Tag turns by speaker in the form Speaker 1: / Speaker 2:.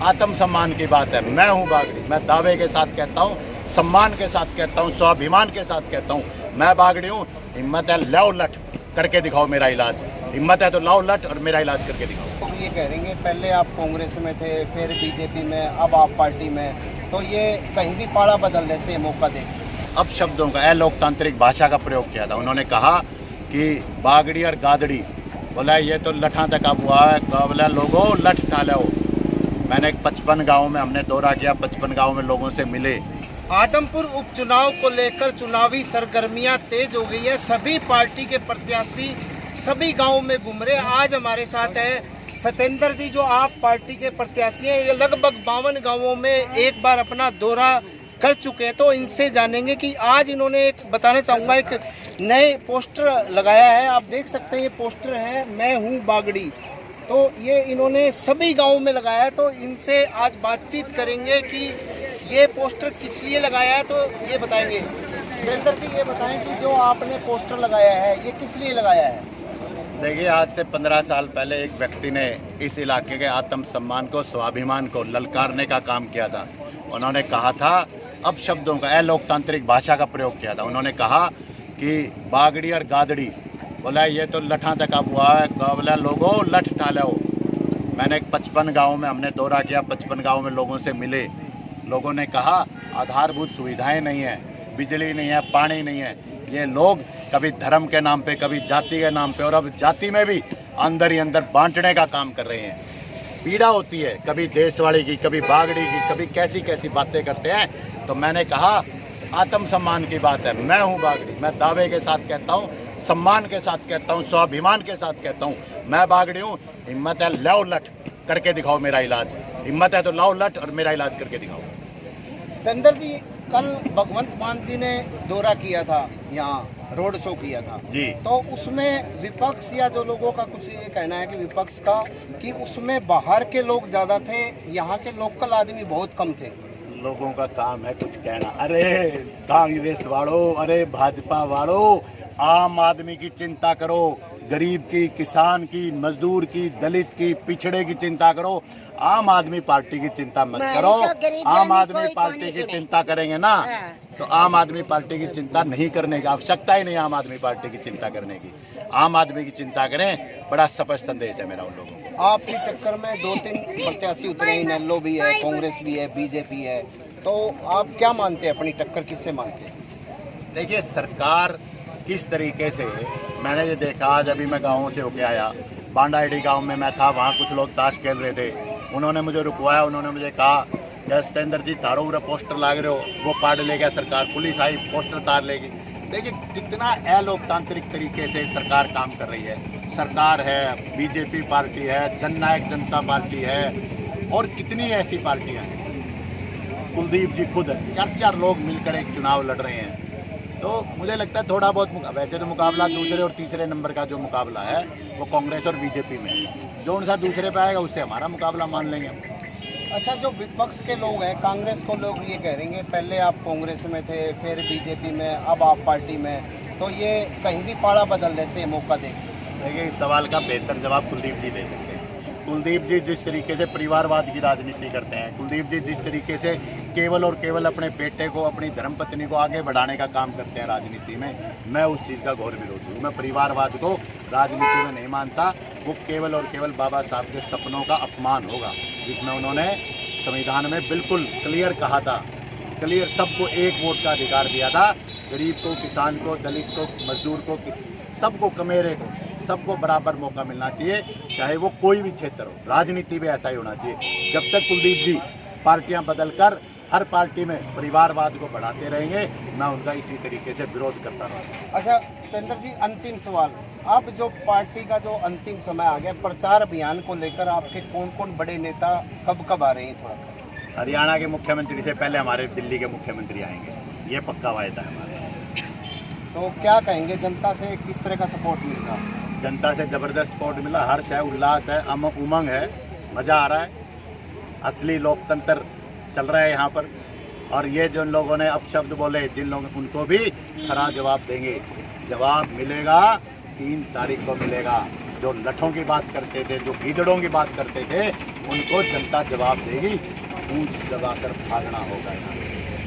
Speaker 1: आत्मसम्मान की बात है। मैं हूं बागड़ी, मैं दावे के साथ कहता हूं, सम्मान के साथ कहता हूं, स्वाभिमान के साथ कहता हूं, मैं बागड़ी हूं। हिम्मत है लाओ लठ करके दिखाओ मेरा इलाज, हिम्मत है तो लाओ लठ और मेरा इलाज करके दिखाओ।
Speaker 2: तो ये कह रहे हैं पहले आप कांग्रेस में थे, फिर बीजेपी में, अब आप पार्टी में, तो ये कहीं भी पाड़ा बदल लेते हैं मौका दे।
Speaker 1: अब शब्दों का लोकतांत्रिक भाषा का प्रयोग किया था। उन्होंने कहा कि बागड़ी और गादड़ी, बोला ये तो लठा तक अब हुआ है, बोला लोगों लठ डालो। मैंने 55 गाँव में हमने दौरा किया, 55 गाँव में लोगों से मिले।
Speaker 2: आदमपुर उपचुनाव को लेकर चुनावी सरगर्मियां तेज हो गई है। सभी पार्टी के प्रत्याशी सभी गांवों में घूम रहे। आज हमारे साथ है सत्येंद्र जी, जो आप पार्टी के प्रत्याशी हैं। ये लगभग 52 गांवों में एक बार अपना दौरा कर चुके हैं, तो इनसे जानेंगे कि आज इन्होंने एक बताना चाहूँगा एक नए पोस्टर लगाया है। आप देख सकते हैं ये पोस्टर है, मैं हूँ बागड़ी। तो ये इन्होंने सभी गाँवों में लगाया है, तो इनसे आज बातचीत करेंगे कि ये पोस्टर किस लिए लगाया है, तो ये बताएंगे। सत्येंद्र जी ये बताएं कि जो आपने पोस्टर लगाया है ये किस लिए लगाया है?
Speaker 1: देखिए, आज से 15 साल पहले एक व्यक्ति ने इस इलाके के आत्मसम्मान को, स्वाभिमान को ललकारने का काम किया था। उन्होंने कहा था, अब शब्दों का लोकतांत्रिक भाषा का प्रयोग किया था। उन्होंने कहा कि बागड़ी और गादड़ी, बोला ये तो लठा तक अब हुआ है, बोला लोगों लठ डालो। मैंने 55 गाँव में हमने दौरा किया, 55 गाँव में लोगों से मिले। लोगों ने कहा आधारभूत सुविधाएं नहीं है, बिजली नहीं है, पानी नहीं है। ये लोग कभी धर्म के नाम पे, कभी जाति के नाम पे, और अब जाति में भी अंदर ही अंदर बांटने का काम कर रहे हैं। पीड़ा होती है कभी देशवाड़ी की, कभी बागड़ी की, कभी कैसी कैसी बातें करते हैं। तो मैंने कहा आत्मसम्मान की बात है। मैं हूं बागड़ी, मैं दावे के साथ कहता हूं, सम्मान के साथ कहता हूं, स्वाभिमान के साथ कहता हूं, मैं बागड़ी हूं। हिम्मत है लाओ लठ करके दिखाओ मेरा इलाज, हिम्मत है तो लाओ लठ और मेरा इलाज करके दिखाओ।
Speaker 2: सत्येंद्र जी, कल भगवंत मान जी ने दौरा किया था, यहाँ रोड शो किया था
Speaker 1: जी,
Speaker 2: तो उसमें विपक्ष या जो लोगों का कुछ ये कहना है कि विपक्ष का कि उसमें बाहर के लोग ज्यादा थे, यहाँ के लोकल आदमी बहुत कम थे।
Speaker 1: लोगों का काम है कुछ कहना। अरे कांग्रेस वालों, अरे भाजपा वालों, आम आदमी की चिंता करो, गरीब की, किसान की, मजदूर की, दलित की, पिछड़े की चिंता करो। आम आदमी पार्टी की चिंता मत करो। आम आदमी पार्टी की चिंता करेंगे ना, तो आम आदमी पार्टी की चिंता नहीं करने की आवश्यकता ही नहीं। आम आदमी पार्टी की चिंता करने की, आम आदमी की चिंता करें। बड़ा स्पष्ट संदेश है मेरा उन लोगों को।
Speaker 2: आपकी टक्कर में 2-3 प्रत्याशी उतरे हैं, नेल्लो भी है, कांग्रेस भी है, बीजेपी है, तो आप क्या मानते हैं, अपनी टक्कर किससे मानते हैं?
Speaker 1: देखिए, सरकार किस तरीके से, मैंने ये देखा आज अभी मैं गाँव से होके आया, बांडाईडी गांव में मैं था, वहाँ कुछ लोग ताश खेल रहे थे। उन्होंने मुझे रुकवाया, उन्होंने मुझे कहा सत्येंद्र जी तारो उरे पोस्टर लाग रहे हो, वो पाड़ ले गया सरकार, पुलिस आई पोस्टर तार लेगी। देखिए कितना अलोकतांत्रिक तरीके से सरकार काम कर रही है। सरकार है, बीजेपी पार्टी है, जननायक जनता पार्टी है, और कितनी ऐसी पार्टियां हैं। कुलदीप जी खुद 4 लोग मिलकर एक चुनाव लड़ रहे हैं। तो मुझे लगता है थोड़ा बहुत वैसे तो मुकाबला दूसरे और तीसरे नंबर का जो मुकाबला है वो कांग्रेस और बीजेपी में है। जो उनका दूसरे पे आएगा उससे हमारा मुकाबला मान लेंगे।
Speaker 2: अच्छा, जो विपक्ष के लोग हैं, कांग्रेस को लोग ये कह रहे हैं पहले आप कांग्रेस में थे, फिर बीजेपी में, अब आप पार्टी में, तो ये कहीं भी पाड़ा बदल लेते हैं मौका दे।
Speaker 1: देखिए, इस सवाल का बेहतर जवाब कुलदीप जी दे सकते हैं। कुलदीप जी जिस तरीके से परिवारवाद की राजनीति करते हैं, कुलदीप जी जिस तरीके से केवल और केवल अपने बेटे को, अपनी धर्मपत्नी को आगे बढ़ाने का काम करते हैं राजनीति में, मैं उस चीज़ का घोर विरोधी हूँ। मैं परिवारवाद को राजनीति में नहीं मानता। वो केवल और केवल बाबा साहब के सपनों का अपमान होगा, जिसमें उन्होंने संविधान में बिल्कुल क्लियर कहा था, क्लियर सबको एक वोट का अधिकार दिया था। गरीब को, किसान को, दलित को, मजदूर को, सबको, कमेरे को, सबको बराबर मौका मिलना चाहिए, चाहे वो कोई भी क्षेत्र हो। राजनीति में ऐसा ही होना चाहिए। जब तक कुलदीप जी पार्टियां बदलकर हर पार्टी में परिवारवाद को बढ़ाते रहेंगे, मैं उनका इसी तरीके से विरोध करता रहूँगा।
Speaker 2: अच्छा सत्येंद्र जी, अंतिम सवाल, अब जो पार्टी का जो अंतिम समय आ गया, प्रचार अभियान को लेकर आपके कौन कौन बड़े नेता कब आ रहे हैं? थोड़ा
Speaker 1: हरियाणा के मुख्यमंत्री से पहले हमारे दिल्ली के मुख्यमंत्री आएंगे, ये पक्का वायदा है हमारा।
Speaker 2: तो क्या कहेंगे, जनता से किस तरह का सपोर्ट मिल रहा है?
Speaker 1: जनता से ज़बरदस्त सपोर्ट मिला, हर्ष है, उल्लास है, उमंग है, मज़ा आ रहा है। असली लोकतंत्र चल रहा है यहाँ पर। और ये जो लोगों ने अपशब्द बोले, जिन लोगों, उनको भी खरा जवाब देंगे। जवाब मिलेगा, 3 तारीख को मिलेगा। जो लठों की बात करते थे, जो गीदड़ों की बात करते थे, उनको जनता जवाब देगी। पूंछ दबाकर भागना होगा यहाँ से।